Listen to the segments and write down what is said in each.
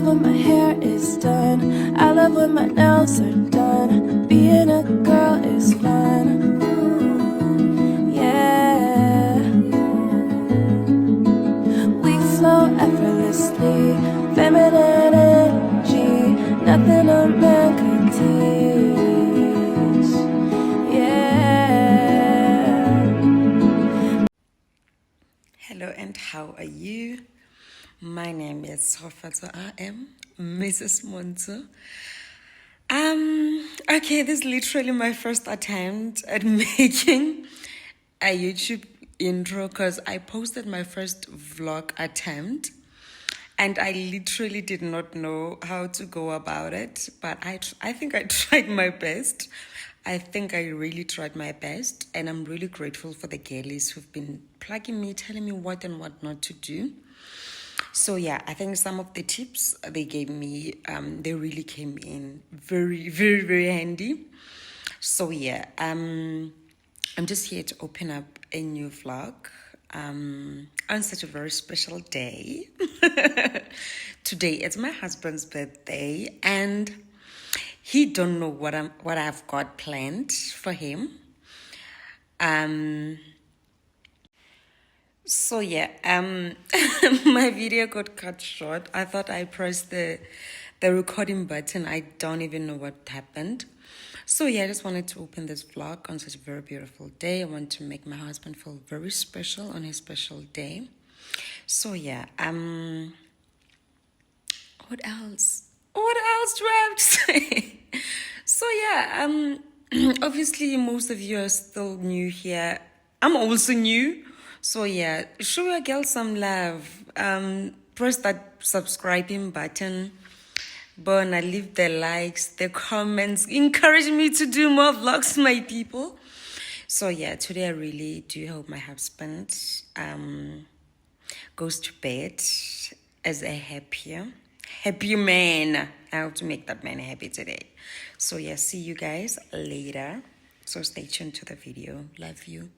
love when my hair is done. I love when my nails are done. Being a girl is fun. Yeah. We flow effortlessly. Feminine energy. Nothing a man could teach. Yeah. Hello and how are you? My name is Sofatso. I am Mrs. Monzo. Okay, this is literally my first attempt at making a YouTube intro because I posted my first vlog attempt and I literally did not know how to go about it, but I think I tried my best. I think I really tried my best, and I'm really grateful for the girlies who've been plugging me, telling me what and what not to do. So yeah, I think some of the tips they gave me, they really came in very, very, very handy. So yeah, I'm just here to open up a new vlog on such a very special day. Today it's my husband's birthday, and he don't know what I've got planned for him. So yeah, my video got cut short. I thought I pressed the recording button. I don't even know what happened. So yeah, I just wanted to open this vlog on such a very beautiful day. I want to make my husband feel very special on his special day. So yeah, what else? What else do I have to say? So yeah, obviously most of you are still new here. I'm also new. So yeah, show your girl some love. Press that subscribing button. Bona, leave the likes, the comments. Encourage me to do more vlogs, my people. So yeah, today I really do hope my husband goes to bed as a happy man. I have to make that man happy today. So yeah, see you guys later. So stay tuned to the video. Love you.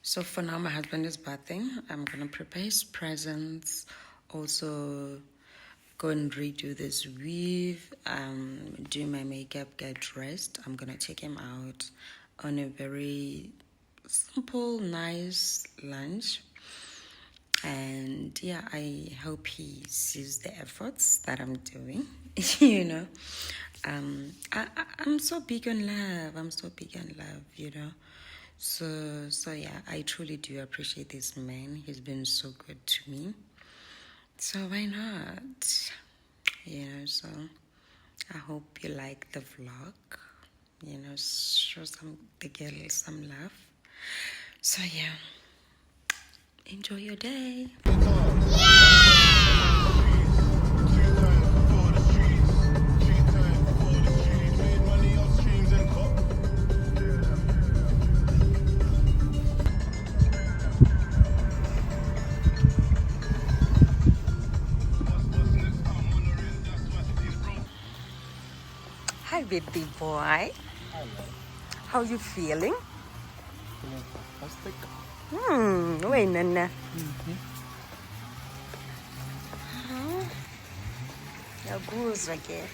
So for now, my husband is bathing. I'm gonna prepare his presents. Also go and redo this weave, do my makeup, get dressed. I'm gonna take him out on a very simple, nice lunch. And yeah, I hope he sees the efforts that I'm doing. You know, I'm so big on love. You know. So yeah, I truly do appreciate this man. He's been so good to me. So why not? You know, so I hope you like the vlog. You know, show the girl some love. So yeah, enjoy your day. Hi, baby boy. How you feeling? Feeling fantastic. Wait, Nana. You're good, okay.